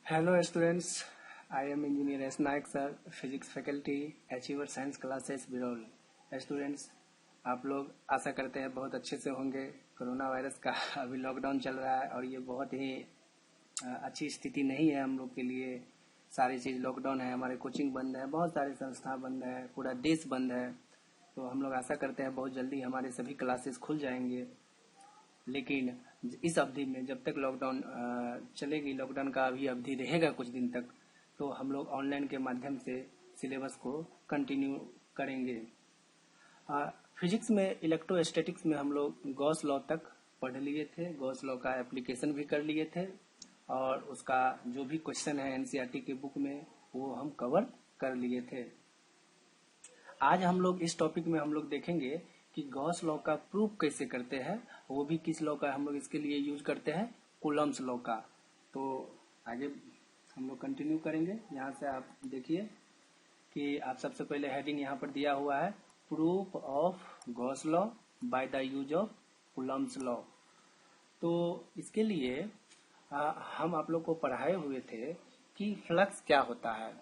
Hello students, I am Engineer S. Naik sir, Physics Faculty, Achiever Science Classes Biraul. Students, आप लोग आशा करते हैं बहुत अच्छे से होंगे। कोरोना वायरस का अभी लॉकडाउन चल रहा है और ये बहुत ही अच्छी स्थिति नहीं है हम लोग के लिए। सारी चीज़ लॉकडाउन है, हमारे कोचिंग बंद है, बहुत सारे संस्था बंद है, पूरा देश बंद है। तो हम लोग आशा करते हैं बहुत जल्दी हमारे सभी क्लासेस खुल जाएंगे। लेकिन इस अवधि में जब तक लॉकडाउन चलेगी, लॉकडाउन का अभी अवधि रहेगा कुछ दिन तक, तो हम लोग ऑनलाइन के माध्यम से सिलेबस को कंटिन्यू करेंगे। फिजिक्स में इलेक्ट्रोस्टैटिक्स में हम लोग गॉस लॉ तक पढ़ लिए थे, गॉस लॉ का एप्लीकेशन भी कर लिए थे और उसका जो भी क्वेश्चन है एनसीईआरटी के बुक में वो हम कवर कर लिए थे। आज हम लोग इस टॉपिक में हम लोग देखेंगे कि गॉस लॉ का प्रूफ कैसे करते हैं, वो भी किस लॉ का हम लोग इसके लिए यूज करते हैं, कूलम्स लॉ का। तो आगे हम लोग कंटिन्यू करेंगे। यहाँ से आप देखिए कि आप सबसे पहले हेडिंग यहाँ पर दिया हुआ है, proof of Gauss law by the use of Coulomb's law. तो इसके लिए हम आप लोग को पढ़ाए हुए थे कि फ्लक्स क्या होता है।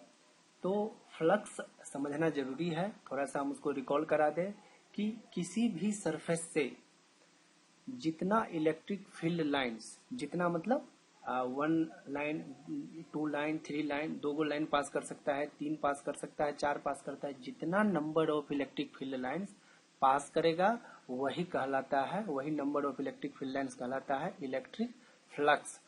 तो फ्लक्स समझना जरूरी है, थोड़ा सा हम उसको रिकॉल करा दें कि किसी भी सरफेस से जितना इलेक्ट्रिक फील्ड लाइंस, जितना मतलब 1 लाइन 2 लाइन 3 लाइन, 2 लाइन पास कर सकता है, 3 पास कर सकता है, 4 पास करता है, जितना number of electric field lines pass करेगा वही कहलाता है, वही number of electric field lines कहलाता है इलेक्ट्रिक फ्लक्स।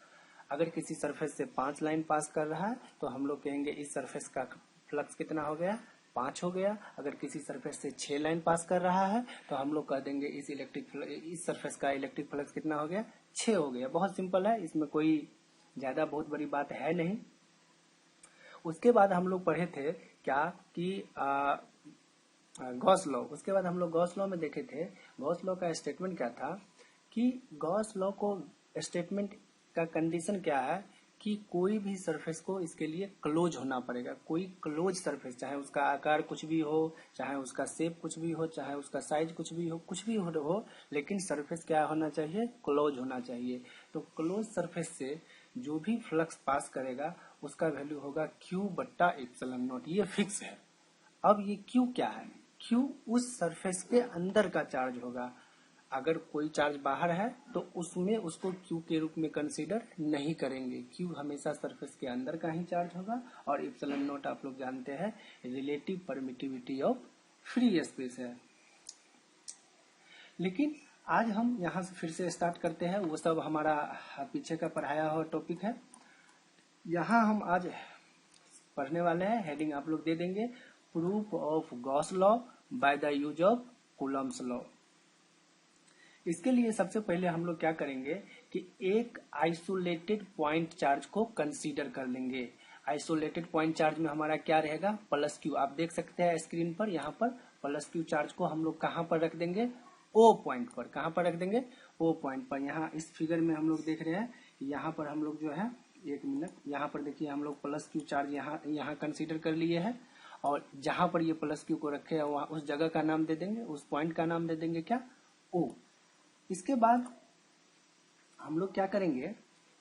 अगर किसी सरफेस से 5 लाइन पास कर रहा है तो हम लोग कहेंगे इस सरफेस का फ्लक्स कितना हो गया, 5 हो गया। अगर किसी सरफेस से 6 लाइन पास कर रहा है तो हम लोग कह देंगे इस सरफेस का इलेक्ट्रिक फ्लक्स कितना हो गया, 6 हो गया। बहुत सिंपल है, इसमें कोई ज्यादा बहुत बड़ी बात है नहीं। उसके बाद हम लोग पढ़े थे क्या कि गॉस लॉ। उसके बाद हम लोग गॉस लॉ में देखे थे, गॉस लॉ का स्टेटमेंट क्या था कि गॉस लॉ को स्टेटमेंट का कंडीशन क्या है कि कोई भी सरफेस को इसके लिए क्लोज होना पड़ेगा। कोई क्लोज सरफेस, चाहे उसका आकार कुछ भी हो, चाहे उसका शेप कुछ भी हो, चाहे उसका साइज कुछ भी हो, लेकिन सरफेस क्या होना चाहिए, क्लोज होना चाहिए। तो क्लोज सरफेस से जो भी फ्लक्स पास करेगा उसका वैल्यू होगा Q/ε0। ये फिक्स है। अब ये Q क्या है, Q उस सरफेस के अंदर का चार्ज होगा। अगर कोई चार्ज बाहर है तो उसमें उसको Q के रूप में कंसीडर नहीं करेंगे। Q हमेशा सरफेस के अंदर का ही चार्ज होगा और ε0 आप लोग जानते हैं relative permittivity of free space है। लेकिन आज हम यहाँ से फिर से स्टार्ट करते हैं, वो सब हमारा पीछे का पढ़ाया हुआ टॉपिक है। यहाँ हम आज पढ़ने वाले हैं, हेडिंग आप लोग दे देंगे, proof of Gauss law by the use of Coulomb's law. इसके लिए सबसे पहले हम लोग क्या करेंगे कि एक आइसोलेटेड पॉइंट चार्ज को कंसीडर कर लेंगे। आइसोलेटेड पॉइंट चार्ज में हमारा क्या रहेगा, +Q। आप देख सकते हैं स्क्रीन पर, यहाँ पर +Q चार्ज को हम लोग कहाँ पर रख देंगे, O पॉइंट पर। कहाँ पर रख देंगे, O पॉइंट पर। यहाँ इस फिगर में हम लोग देख रहे हैं, यहाँ पर हम लोग जो है, एक मिनट, यहाँ पर देखिए हम लोग +Q चार्ज यहाँ कंसीडर कर लिए है और जहां पर ये +Q को रखे हैं वहां उस जगह का नाम दे देंगे, उस पॉइंट का नाम दे देंगे क्या, O। इसके बाद हम लोग क्या करेंगे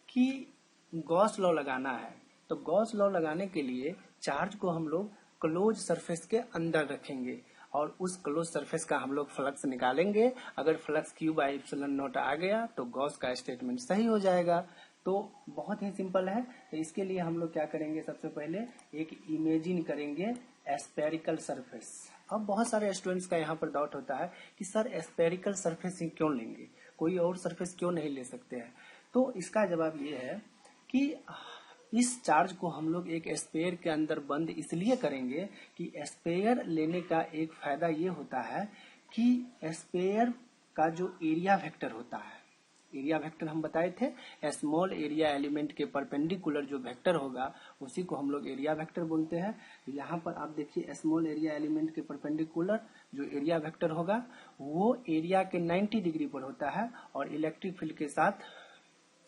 कि गॉस लॉ लगाना है। तो गॉस लॉ लगाने के लिए चार्ज को हम लोग क्लोज सरफेस के अंदर रखेंगे और उस क्लोज सरफेस का हम लोग फ्लक्स निकालेंगे। अगर फ्लक्स Q/ε0 आ गया तो गॉस का स्टेटमेंट सही हो जाएगा। तो बहुत ही सिंपल है। तो इसके लिए हम लोग क्या करेंगे, सबसे पहले एक इमेजिन करेंगे स्फेरिकल सरफेस। अब बहुत सारे स्टूडेंट्स का यहाँ पर डाउट होता है कि सर स्फेरिकल सरफेस ही क्यों लेंगे, कोई और सरफेस क्यों नहीं ले सकते हैं। तो इसका जवाब ये है कि इस चार्ज को हम लोग एक स्फेयर के अंदर बंद इसलिए करेंगे कि स्फेयर लेने का एक फायदा ये होता है कि स्फेयर का जो एरिया वेक्टर होता है, एरिया वेक्टर हम बताए थे, स्मॉल एरिया एलिमेंट के परपेंडिकुलर जो वेक्टर होगा उसी को हम लोग एरिया वेक्टर बोलते हैं। तो यहाँ पर आप देखिए स्मॉल एरिया एलिमेंट के परपेंडिकुलर जो एरिया वेक्टर होगा वो एरिया के 90 डिग्री पर होता है और इलेक्ट्रिक फील्ड के साथ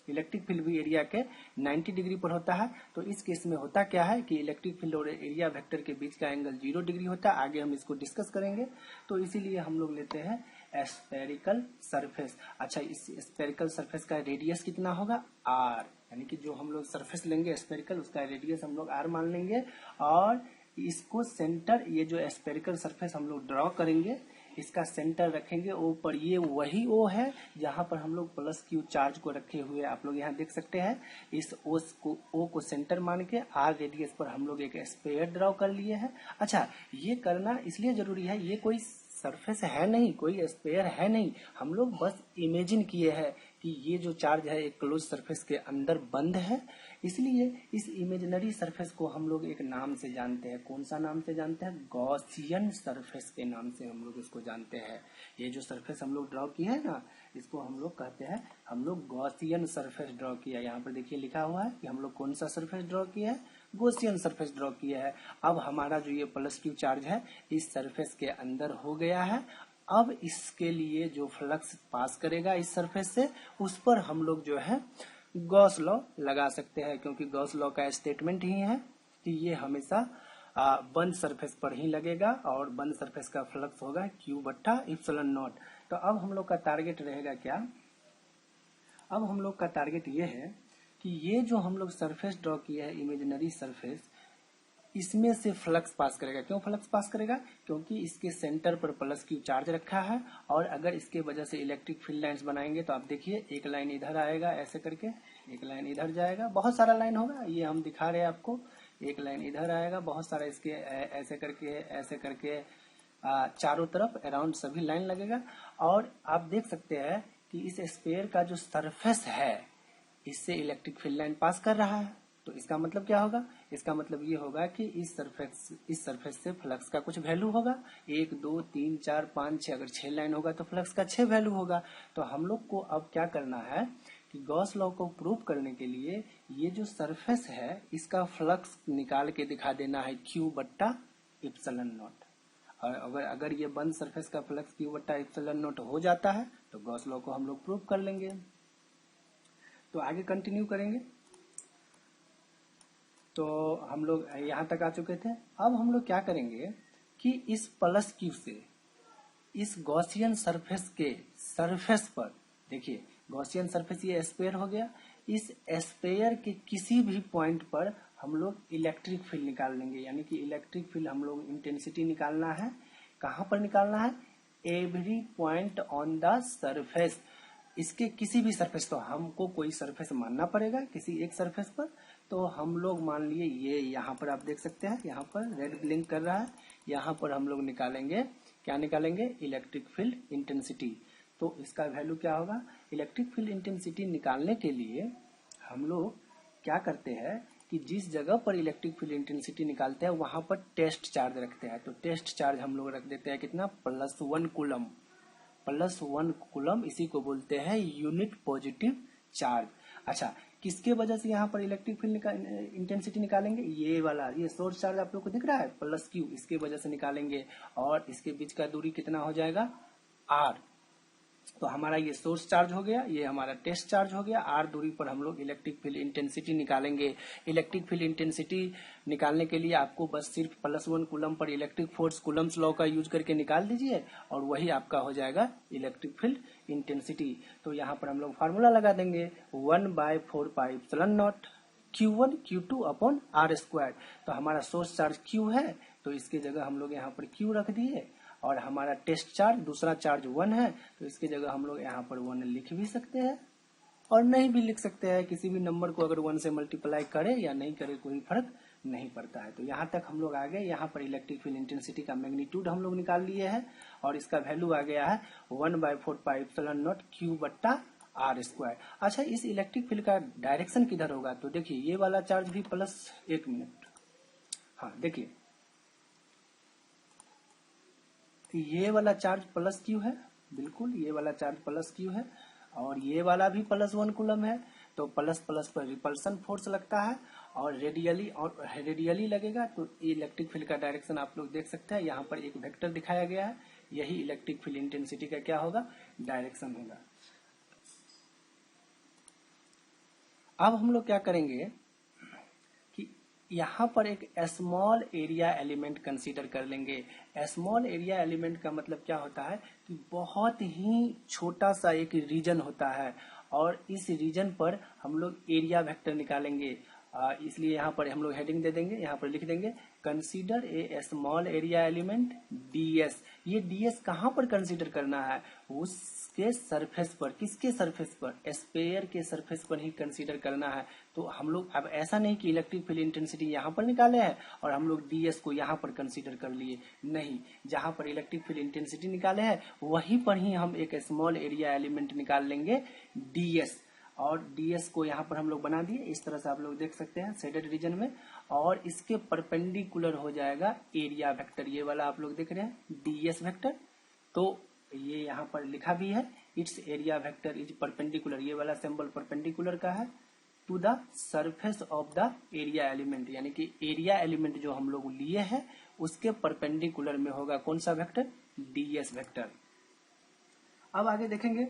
इलेक्ट्रिक फील्ड भी एरिया के 90 डिग्री पर होता है। तो इस केस में होता क्या है कि इलेक्ट्रिक फील्ड और एरिया वेक्टर के बीच का एंगल 0 डिग्री होता है। आगे हम इसको डिस्कस करेंगे। तो इसीलिए हम लोग लेते हैं स्फेरिकल सरफेस। अच्छा, इस स्फेरिकल सरफेस का रेडियस कितना होगा, R, यानी कि जो हम लोग सरफेस लेंगे स्फेरिकल, उसका रेडियस हम लोग r मान लेंगे, और इसको सेंटर, ये जो स्फेरिकल सरफेस हम लोग ड्रॉ करेंगे, इसका सेंटर रखेंगे ओ पर। ये वही ओ है जहां पर हम लोग प्लस क्यू चार्ज को रखे हुए आप लोग यहाँ देख सकते हैं। इस ओ को सेंटर मान के आर रेडियस पर हम लोग एक स्फीयर ड्रॉ कर लिए हैं। अच्छा, ये करना इसलिए जरूरी है, ये कोई सरफेस है नहीं, कोई स्फीयर है नहीं, हम लोग बस इमेजिन किए हैं कि ये जो चार्ज है एक क्लोज सरफेस के अंदर बंद है। इसलिए इस इमेजिनरी सरफेस को हम लोग एक नाम से जानते हैं। कौन सा नाम से जानते हैं? गॉसियन सरफेस के नाम से हम लोग इसको जानते हैं। ये जो सरफेस हम लोग ड्रॉ किया है ना, इसको हम लोग कहते हैं, हम लोग गॉसियन सरफेस ड्रॉ किया। यहाँ पर देखिए लिखा हुआ है कि हम लोग कौन सा सरफेस ड्रॉ किया है, गॉसियन सरफेस ड्रॉ किया है। अब हमारा जो ये प्लस क्यू चार्ज है इस सरफेस के अंदर हो गया है। अब इसके लिए जो फ्लक्स पास करेगा इस सरफेस से, उस पर हम लोग जो है गॉस लॉ लगा सकते हैं, क्योंकि गॉस लॉ का स्टेटमेंट ही है कि ये हमेशा बंद सरफेस पर ही लगेगा और बंद सरफेस का फ्लक्स होगा Q बट्टा इप्सिलॉन नॉट। तो अब हम लोग का टारगेट रहेगा क्या? अब हम लोग का टारगेट ये है कि ये जो हम लोग सरफेस ड्रॉ किया है इमेजिनरी सरफेस, इसमें से फ्लक्स पास करेगा। क्यों फ्लक्स पास करेगा? क्योंकि इसके सेंटर पर प्लस क्यू चार्ज रखा है, और अगर इसके वजह से इलेक्ट्रिक फील्ड लाइंस बनाएंगे तो आप देखिए एक लाइन इधर आएगा ऐसे करके, एक लाइन इधर जाएगा, बहुत सारा लाइन होगा, ये हम दिखा रहे हैं आपको। एक लाइन इधर आएगा, बहुत सारा इसके ऐसे करके चारों तरफ अराउंड सभी लाइन लगेगा। और आप देख सकते हैं कि इस स्फीयर का जो सरफेस है इससे इलेक्ट्रिक फील्ड लाइन पास कर रहा है। तो इसका मतलब क्या होगा? इसका मतलब ये होगा कि इस सरफेस से फ्लक्स का कुछ वैल्यू होगा। 1 2 3 4 5 6, अगर 6 लाइन होगा तो फ्लक्स का 6 वैल्यू होगा। तो हम लोग को अब क्या करना है कि गॉस लॉ को प्रूव करने के लिए ये जो सरफेस है इसका फ्लक्स निकाल के दिखा देना है Q बट्टा इप्सिलॉन नॉट। और अगर ये बंद सरफेस का फ्लक्स Q बट्टा इप्सिलॉन नॉट हो जाता है तो गॉस लॉ को हम लोग प्रूव कर लेंगे। तो आगे कंटिन्यू करेंगे। तो हम लोग यहाँ तक आ चुके थे। अब हम लोग क्या करेंगे कि इस प्लस क्यू से इस गॉसियन सरफेस के सरफेस पर, देखिए गॉसियन सरफेस ये स्फीयर हो गया, इस स्फीयर के किसी भी पॉइंट पर हम लोग इलेक्ट्रिक फील्ड निकाल लेंगे। यानी कि इलेक्ट्रिक फील्ड हम लोग इंटेंसिटी निकालना है। कहाँ पर निकालना है? Every point on the surface. इसके किसी भी सरफेस, तो हमको कोई सरफेस मानना पड़ेगा किसी एक सरफेस पर। तो हम लोग मान लिए ये यहाँ पर आप देख सकते हैं, यहाँ पर रेड ब्लिंक कर रहा है, यहाँ पर हम लोग निकालेंगे, क्या निकालेंगे? Electric field intensity. तो इसका वैल्यू क्या होगा? इलेक्ट्रिक फील्ड इंटेंसिटी निकालने के लिए हम लोग क्या करते हैं कि जिस जगह पर इलेक्ट्रिक फील्ड इंटेंसिटी निकालते हैं वहां पर टेस्ट चार्ज रखते हैं। तो टेस्ट चार्ज हम लोग रख देते हैं कितना? +1 कूलम। +1 कूलम, इसी को बोलते हैं यूनिट पॉजिटिव चार्ज। अच्छा, किसके वजह से यहाँ पर इलेक्ट्रिक फील्ड इंटेंसिटी निकालेंगे? ये वाला, ये सोर्स चार्ज आप लोग को दिख रहा है +Q, इसके वजह से निकालेंगे। और इसके बीच का दूरी कितना हो जाएगा? R। तो हमारा ये सोर्स चार्ज हो गया, ये हमारा टेस्ट चार्ज हो गया। R दूरी पर हम लोग इलेक्ट्रिक फील्ड इंटेंसिटी निकालेंगे। इलेक्ट्रिक फील्ड इंटेंसिटी निकालने के लिए आपको बस सिर्फ +1 coulomb per electric force Coulomb's law का यूज करके निकाल दीजिए, और वही आपका हो जाएगा इलेक्ट्रिक फील्ड इंटेंसिटी। तो यहाँ पर हम लोग फार्मूला लगा देंगे 1/4 पाई epsilon not Q1 Q2 upon R²। तो हमारा सोर्स चार्ज Q है, तो इसकी जगह हम लोग यहाँ पर Q रख दिए, और हमारा टेस्ट चार्ज, दूसरा चार्ज 1 है, तो इसकी जगह हम लोग यहाँ पर 1 लिख भी सकते हैं और नहीं भी लिख सकते हैं। किसी भी नंबर को अगर 1 से मल्टीप्लाई करे या नहीं करे कोई फर्क नहीं पड़ता है। तो यहाँ तक हम लोग आ गए। यहाँ पर इलेक्ट्रिक फील्ड इंटेंसिटी का मैग्नीट्यूड हम लोग निकाल लिए हैं, और इसका वैल्यू आ गया है 1/4 पाई इप्सिलॉन नॉट Q बट्टा R²। अच्छा, इस इलेक्ट्रिक फील्ड का डायरेक्शन किधर होगा? तो देखिए ये वाला चार्ज भी +1 मिनट, हाँ देखिए ये वाला चार्ज +Q है, बिल्कुल ये वाला चार्ज +Q है, और ये वाला भी +1 कूलम है। तो प्लस प्लस पर रिपल्सन फोर्स लगता है, और रेडियली लगेगा। तो इलेक्ट्रिक फील्ड का डायरेक्शन आप लोग देख सकते हैं, यहाँ पर एक वेक्टर दिखाया गया है, यही इलेक्ट्रिक फील्ड इंटेंसिटी का क्या होगा? डायरेक्शन होगा। अब हम लोग क्या करेंगे कि यहाँ पर एक स्मॉल एरिया एलिमेंट कंसीडर कर लेंगे। स्मॉल एरिया एलिमेंट का मतलब क्या होता है कि बहुत ही छोटा सा एक रीजन होता है, और इस रीजन पर हम लोग एरिया वेक्टर निकालेंगे। इसलिए यहाँ पर हम लोग हेडिंग दे देंगे, यहाँ पर लिख देंगे consider a small area element DS. ये डीएस कहाँ पर कंसीडर करना है? उसके सरफेस पर। किसके सरफेस पर? स्फीयर के सरफेस पर ही कंसीडर करना है। तो हम लोग अब ऐसा नहीं कि इलेक्ट्रिक फील्ड इंटेंसिटी यहाँ पर निकाले हैं और हम लोग डीएस को यहाँ पर कंसीडर कर लिए, नहीं। जहाँ पर इलेक्ट्रिक फील्ड इंटेंसिटी निकाले हैं वहीं पर ही हम एक स्मॉल एरिया एलिमेंट निकाल लेंगे डीएस, और डीएस को यहाँ पर हम लोग बना दिए। इस तरह से आप लोग देख सकते हैं शेडेड रीजन में, और इसके परपेंडिकुलर हो जाएगा एरिया वेक्टर। ये वाला आप लोग देख रहे हैं डीएस वेक्टर, तो ये यहाँ पर लिखा भी है it's area vector is perpendicular. ये वाला सिंबल परपेंडिकुलर का है to the surface of the area element, यानी कि एरिया एलिमेंट जो हम लोग लिए हैं उसके परपेंडिकुलर में होगा कौन सा वेक्टर? DS vector. अब आगे देखेंगे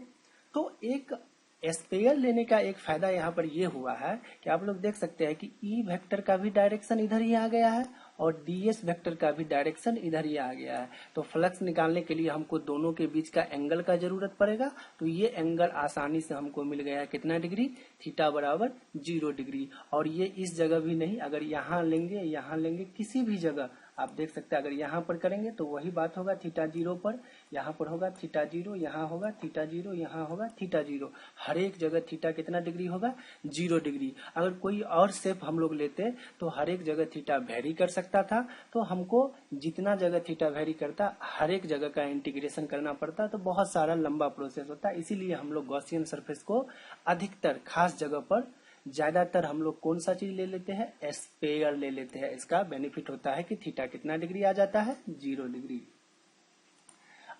तो एक स्फीयर लेने का एक फायदा यहाँ पर ये हुआ है कि आप लोग देख सकते हैं कि ई वेक्टर का भी डायरेक्शन इधर ही आ गया है और डीएस वेक्टर का भी डायरेक्शन इधर ही आ गया है। तो फ्लक्स निकालने के लिए हमको दोनों के बीच का एंगल का जरूरत पड़ेगा। तो ये एंगल आसानी से हमको मिल गया है कितना डिग्री? थीटा बराबर 0 डिग्री। और ये इस जगह भी नहीं, अगर यहाँ लेंगे किसी भी जगह आप देख सकते हैं, अगर यहाँ पर करेंगे तो वही बात होगा थीटा 0 पर, यहाँ पर होगा थीटा 0, यहाँ होगा थीटा 0, यहाँ होगा थीटा 0। हर एक जगह थीटा कितना डिग्री होगा? 0 डिग्री। अगर कोई और शेप हम लोग लेते तो हर एक जगह थीटा वेरी कर सकता था, तो हमको जितना जगह थीटा वेरी करता हर एक जगह का इंटीग्रेशन करना पड़ता, तो बहुत सारा लंबा प्रोसेस होता। इसीलिए हम लोग गॉसियन सरफेस को अधिकतर खास जगह पर ज्यादातर हम लोग कौन सा चीज ले लेते हैं? स्फीयर ले लेते हैं। इसका बेनिफिट होता है कि थीटा कितना डिग्री आ जाता है? 0 डिग्री।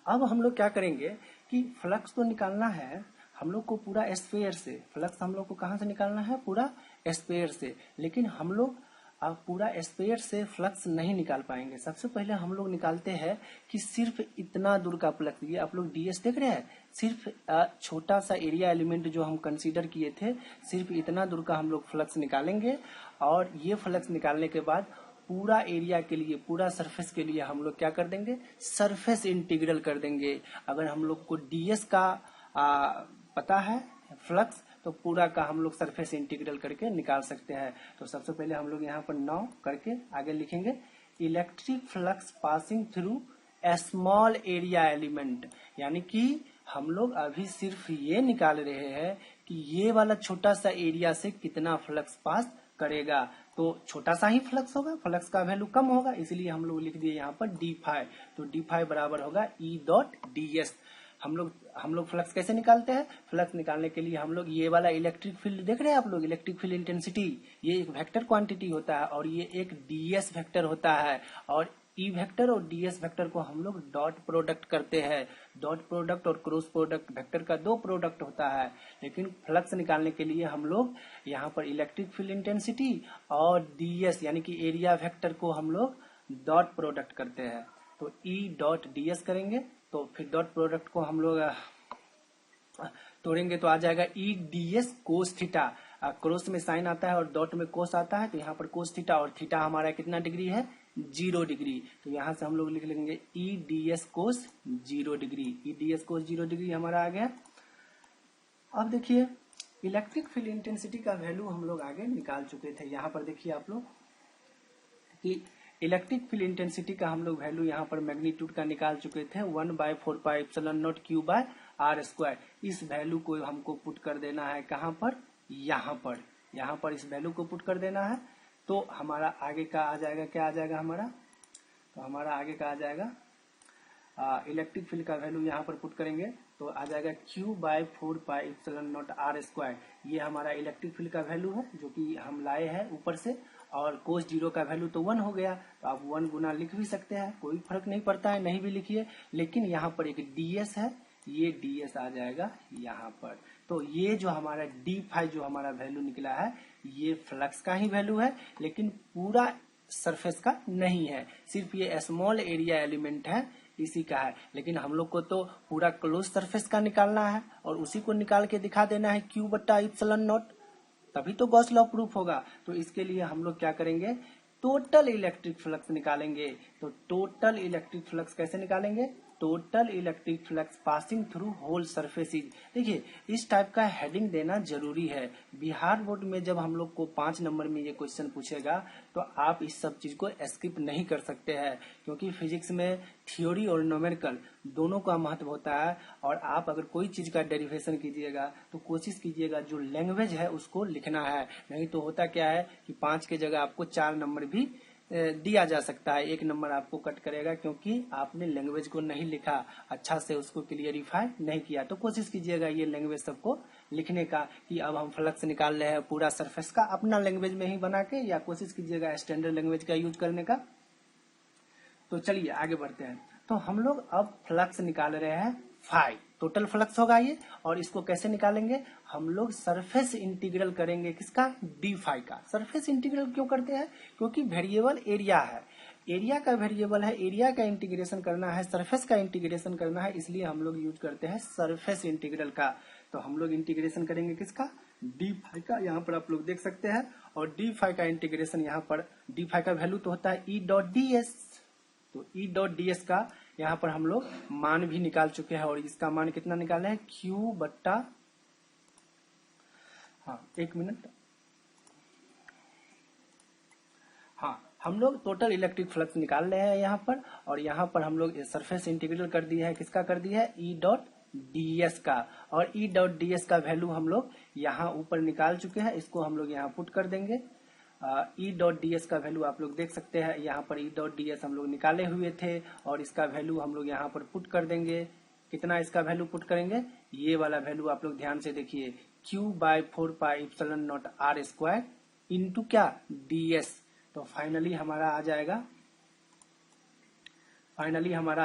अब हम लोग क्या करेंगे कि फ्लक्स तो निकालना है हम लोग को पूरा स्फीयर से। फ्लक्स हम लोग को कहाँ से निकालना है? पूरा स्फीयर से। लेकिन हम लोग अब पूरा स्फीयर से फ्लक्स नहीं निकाल पाएंगे। सबसे पहले हम लोग निकालते हैं कि सिर्फ इतना दूर का फ्लक्स, ये आप लोग डीएस देख रहे हैं, सिर्फ छोटा सा एरिया एलिमेंट जो हम कंसीडर किए थे, सिर्फ इतना दूर का हम लोग फ्लक्स निकालेंगे। और ये फ्लक्स निकालने के बाद पूरा एरिया के लिए, पूरा सरफेस के लिए हम लोग क्या कर देंगे? सरफेस इंटीग्रल कर देंगे। अगर हम लोग को डीएस का पता है फ्लक्स, तो पूरा का हम लोग सरफेस इंटीग्रल करके निकाल सकते हैं। तो सबसे पहले हम लोग यहाँ पर 9 करके आगे लिखेंगे electric flux passing through a small area element, यानी कि हम लोग अभी सिर्फ ये निकाल रहे हैं कि ये वाला छोटा सा एरिया से कितना फ्लक्स पास करेगा। तो छोटा सा ही फ्लक्स होगा, फ्लक्स का वैल्यू कम होगा, इसलिए हम लोग लिख दिए यहाँ पर d5। तो d5 बराबर होगा E डॉट ds। हम लोग फ्लक्स कैसे निकालते हैं? फ्लक्स निकालने के लिए हम लोग ये वाला इलेक्ट्रिक फील्ड देख रहे हैं आप लोग, इलेक्ट्रिक फील्ड इंटेंसिटी, ये एक वेक्टर क्वांटिटी होता है और ये एक डीएस वेक्टर होता है। और ई वेक्टर और डीएस वेक्टर को हम लोग डॉट प्रोडक्ट करते हैं। डॉट प्रोडक्ट और क्रॉस प्रोडक्ट वेक्टर का 2 प्रोडक्ट होता है। लेकिन फ्लक्स निकालने के लिए हम लोग यहाँ पर इलेक्ट्रिक फील्ड इंटेंसिटी और डीएस यानी कि एरिया वेक्टर को हम लोग डॉट प्रोडक्ट करते हैं। तो ई डॉट डीएस करेंगे तो फिर डॉट प्रोडक्ट को हम लोग तोड़ेंगे तो आ जाएगा ई डीएस कोस थीटा। क्रॉस में साइन आता है और डॉट में कोस आता है, तो यहाँ पर कोस थीटा, और थीटा हमारा कितना डिग्री है? 0 डिग्री। तो यहाँ से हम लोग लिख लेंगे ई डीएस कोस 0 डिग्री। ई डीएस कोस 0 डिग्री हमारा आ गया। अब देखिए इलेक्ट्रिक फील्ड इंटेंसिटी का वैल्यू हम लोग आगे निकाल चुके थे। यहाँ पर देखिए आप लोग कि इलेक्ट्रिक फील्ड इंटेंसिटी का हम लोग वैल्यू यहाँ पर मैग्नीट्यूड का निकाल चुके थे 1/4πε0 Q/r²। इस वैल्यू को हमको पुट कर देना है कहाँ पर? यहाँ पर इस वैल्यू को पुट कर देना है। तो हमारा आगे का आ जाएगा, क्या आ जाएगा हमारा? तो हमारा आगे का आ जाएगा इलेक्ट्रिक फील्ड का वैल्यू यहाँ पर पुट करेंगे तो आ जाएगा Q/4πε0 r²। ये हमारा इलेक्ट्रिक फील्ड का वैल्यू है जो कि हम लाए हैं ऊपर से, और कोस 0 का वैल्यू तो 1 हो गया। तो आप 1 गुना लिख भी सकते हैं, कोई फर्क नहीं पड़ता है, नहीं भी लिखिए। लेकिन यहाँ पर एक ds है, ये ds आ जाएगा यहाँ पर। तो ये जो हमारा d5 जो हमारा वैल्यू निकला है ये फ्लक्स का ही वैल्यू है, लेकिन पूरा सरफेस का नहीं है, सिर्फ ये स्मॉल एरिया एलिमेंट है इसी का है। लेकिन हम लोग को तो पूरा क्लोज सरफेस का निकालना है और उसी को निकाल के दिखा देना है Q/ε0, तभी तो गॉस लॉ प्रूफ होगा। तो इसके लिए हम लोग क्या करेंगे? टोटल इलेक्ट्रिक फ्लक्स निकालेंगे। तो टोटल इलेक्ट्रिक फ्लक्स कैसे निकालेंगे? Total electric flux passing through whole surface is. देखिए इस टाइप का हेडिंग देना जरूरी है। बिहार बोर्ड में जब हम लोग को 5 नंबर में ये क्वेश्चन पूछेगा तो आप इस सब चीज को स्किप नहीं कर सकते हैं, क्योंकि फिजिक्स में थ्योरी और न्यूमेरिकल दोनों का महत्व होता है। और आप अगर कोई चीज का डेरिवेशन कीजिएगा तो कोशिश कीजिएगा जो लैंग्वेज है उसको लिखना है, नहीं तो होता क्या है कि 5 के जगह आपको 4 नंबर भी दिया जा सकता है, 1 नंबर आपको कट करेगा क्योंकि आपने लैंग्वेज को नहीं लिखा, अच्छा से उसको क्लियरिफाई नहीं किया। तो कोशिश कीजिएगा ये लैंग्वेज सबको लिखने का कि अब हम फ्लक्स निकाल रहे हैं पूरा सरफेस का, अपना लैंग्वेज में ही बना के, या कोशिश कीजिएगा स्टैंडर्ड लैंग्वेज का यूज करने का। तो चलिए आगे बढ़ते हैं। तो हम लोग अब फ्लक्स निकाल रहे हैं फाई, टोटल फ्लक्स होगा ये। और इसको कैसे निकालेंगे, हम लोग सरफेस इंटीग्रल करेंगे, किसका, डी फाई का। सरफेस इंटीग्रल क्यों करते हैं, क्योंकि वेरिएबल एरिया है, एरिया का वेरिएबल है, एरिया का इंटीग्रेशन करना है, सरफेस का इंटीग्रेशन करना है, इसलिए हम लोग यूज करते हैं सरफेस इंटीग्रल का। तो हम लोग इंटीग्रेशन करेंगे किसका, डी फाई का। यहाँ पर आप लोग देख सकते हैं, और डी फाई का इंटीग्रेशन, यहाँ पर डी फाई का वैल्यू तो होता है ई डॉट डी एस। तो ई डॉट डी एस का यहाँ पर हम लोग मान भी निकाल चुके हैं, और इसका मान कितना निकाले हैं, क्यू बट्टा, हाँ 1 मिनट, हाँ हम लोग टोटल इलेक्ट्रिक फ्लक्स निकाल रहे हैं यहाँ पर। और यहाँ पर हम लोग सरफेस इंटीग्रल कर दिया है, किसका कर दिया है, ई डॉट डी एस का। और ई डॉट डी एस का वैल्यू हम लोग यहाँ ऊपर निकाल चुके हैं, इसको हम लोग यहाँ पुट कर देंगे। ई डॉट डी एस का वैल्यू आप लोग देख सकते हैं, यहाँ पर ई डॉट डी एस हम लोग निकाले हुए थे, और इसका वैल्यू हम लोग यहाँ पर पुट कर देंगे। कितना इसका वैल्यू पुट करेंगे, ये वाला वैल्यू आप लोग ध्यान से देखिए, Q by 4 pi epsilon naught R square into क्या, डी एस। तो फाइनली हमारा आ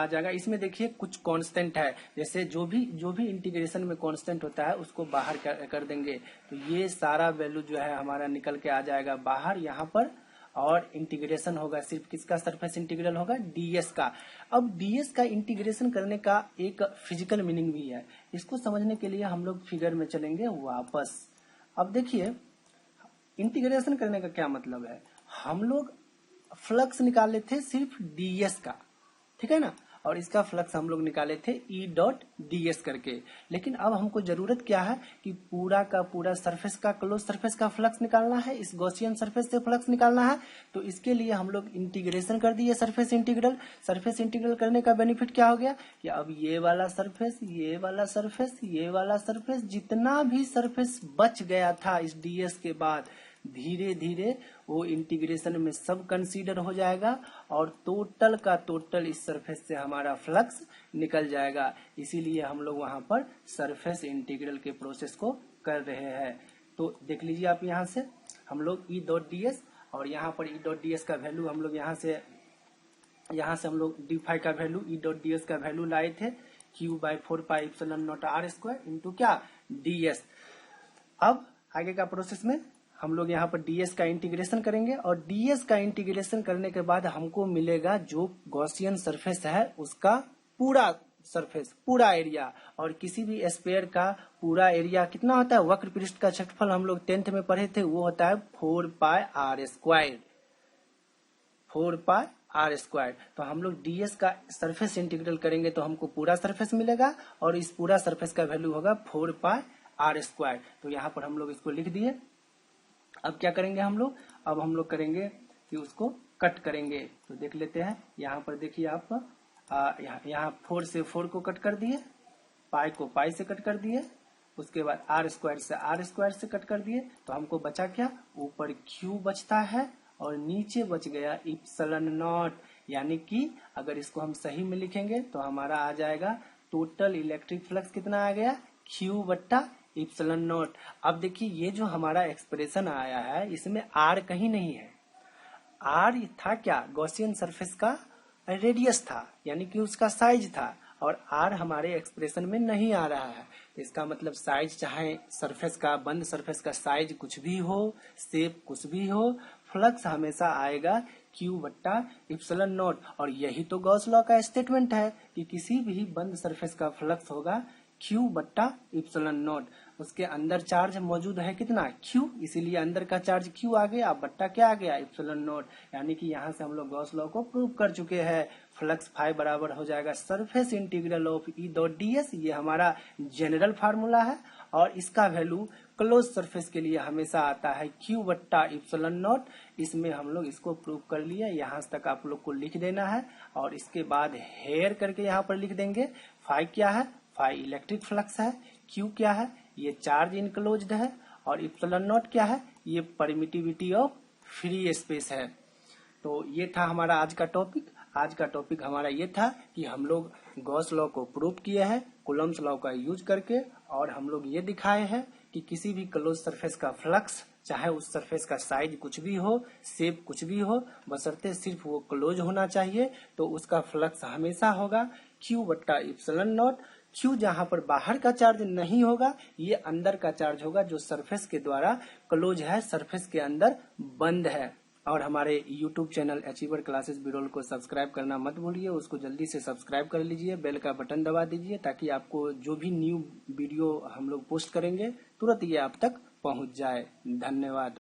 जाएगा, इसमें देखिए कुछ कांस्टेंट है, जैसे जो भी इंटीग्रेशन में कांस्टेंट होता है उसको बाहर कर देंगे। तो ये सारा वैल्यू जो है हमारा निकल के आ जाएगा बाहर यहाँ पर, और इंटीग्रेशन होगा सिर्फ किसका, सरफेस इंटीग्रल होगा डीएस का। अब डीएस का इंटीग्रेशन करने का एक फिजिकल मीनिंग भी है, इसको समझने के लिए हम लोग फिगर में चलेंगे वापस। अब देखिए इंटीग्रेशन करने का क्या मतलब है, हम लोग फ्लक्स निकाले थे सिर्फ डीएस का, ठीक है ना, और इसका फ्लक्स हम लोग निकाले थे ई डॉट डीएस करके। लेकिन अब हमको जरूरत क्या है कि पूरा का पूरा सरफेस का, क्लोज सरफेस का फ्लक्स निकालना है, इस गॉसियन सरफेस से फ्लक्स निकालना है। तो इसके लिए हम लोग इंटीग्रेशन कर दिए सरफेस इंटीग्रल। सरफेस इंटीग्रल करने का बेनिफिट क्या हो गया कि अब ये वाला सरफेस, ये वाला सरफेस, ये वाला सरफेस, जितना भी सरफेस बच गया था इस डीएस के बाद, धीरे धीरे वो इंटीग्रेशन में सब कंसीडर हो जाएगा, और टोटल का टोटल इस सरफेस से हमारा फ्लक्स निकल जाएगा। इसीलिए हम लोग वहां पर सरफेस इंटीग्रल के प्रोसेस को कर रहे हैं। तो देख लीजिए आप, यहाँ से हम लोग ई डॉट डी एस, और यहाँ पर ई डॉट डी एस का वैल्यू हम लोग यहाँ से हम लोग डी फाई का value, E dot D S का वैल्यू लाए थे, Q by 4 pi epsilon naught R square into क्या, डी एस। अब आगे का प्रोसेस में हम लोग यहाँ पर डीएस का इंटीग्रेशन करेंगे, और डीएस का इंटीग्रेशन करने के बाद हमको मिलेगा जो गॉसियन सरफेस है उसका पूरा सरफेस, पूरा एरिया। और किसी भी स्फीयर का पूरा एरिया कितना होता है, वक्र पृष्ठ का क्षेत्रफल हम लोग 10th में पढ़े थे, वो होता है 4 pi r square, 4 pi r square. तो हम लोग डीएस का सरफेस इंटीग्रल करेंगे तो हमको पूरा सरफेस मिलेगा, और इस पूरा सरफेस का वैल्यू होगा 4 पाई आर स्क्वायर। तो यहाँ पर हम लोग इसको लिख दिए। अब क्या करेंगे हम लोग, अब हम लोग करेंगे कि उसको कट करेंगे। तो देख लेते हैं, यहाँ पर देखिए आप, यहाँ 4 से 4 को कट कर दिए, पाई को पाई से कट कर दिए, उसके बाद आर स्क्वायर से आर स्क्वायर से कट कर दिए। तो हमको बचा क्या, ऊपर क्यू बचता है और नीचे बच गया इप्सिलॉन नॉट। यानी कि अगर इसको हम सही में लिखेंगे तो हमारा आ जाएगा टोटल इलेक्ट्रिक फ्लक्स कितना आ गया, क्यू बट्टा इप्सिलॉन नॉट। अब देखिए ये जो हमारा एक्सप्रेशन आया है इसमें आर कहीं नहीं है, आर था क्या, गॉसियन सरफेस का रेडियस था, यानी कि उसका साइज था, और आर हमारे एक्सप्रेशन में नहीं आ रहा है। तो इसका मतलब साइज, चाहे सरफेस का, बंद सरफेस का साइज कुछ भी हो, शेप कुछ भी हो, फ्लक्स हमेशा आएगा क्यू बट्टा इप्सिलॉन नॉट। और यही तो गॉस लॉ का स्टेटमेंट है कि किसी भी बंद सरफेस का फ्लक्स होगा Q बट्टा इप्सिलॉन नॉट। उसके अंदर चार्ज मौजूद है कितना Q, इसीलिए अंदर का चार्ज Q आ गया, बट्टा क्या आ गया इप्सिलॉन नॉट। यानी कि यहाँ से हम लोग गॉस लॉ को प्रूव कर चुके हैं। फ्लक्स फाई बराबर हो जाएगा surface integral of E dot ds, ये हमारा जनरल फार्मूला है और इसका वैल्यू क्लोज सरफेस के लिए हमेशा आता है Q बट्टा इप्सिलॉन नॉट। इसमें हम लोग इसको प्रूव कर लिए, यहाँ तक आप लोग को लिख देना है और इसके बाद हेयर करके यहाँ पर लिख देंगे। फाई क्या है, फाई इलेक्ट्रिक फ्लक्स है, Q क्या है, ये चार्ज इनक्लोज्ड है और इप्सिलॉन नॉट क्या है, ये परमिटिविटी ऑफ फ्री स्पेस है। तो ये था हमारा आज का टॉपिक। आज का टॉपिक हमारा ये था कि हम लोग गॉस लॉ को प्रूव किए हैं कूलम्ब्स लॉ का यूज करके, और हम लोग ये दिखाए हैं कि किसी भी क्लोज सरफेस का फ्लक्स, चाहे उस सरफेस का साइज कुछ भी हो, शेप कुछ भी हो, बशर्ते सिर्फ वो क्लोज होना चाहिए, तो उसका फ्लक्स हमेशा होगा Q बट्टा इप्सिलॉन नॉट। Q जहां पर बाहर का चार्ज नहीं होगा, ये अंदर का चार्ज होगा जो सरफेस के द्वारा क्लोज है, सरफेस के अंदर बंद है। और हमारे YouTube channel achiever classes Birol को सब्सक्राइब करना मत भूलिए, उसको जल्दी से सब्सक्राइब कर लीजिए, बेल का बटन दबा दीजिए ताकि आपको जो भी न्यू वीडियो हम लोग पोस्ट करेंगे तुरंत ये आप तक पहुंच जाए। धन्यवाद।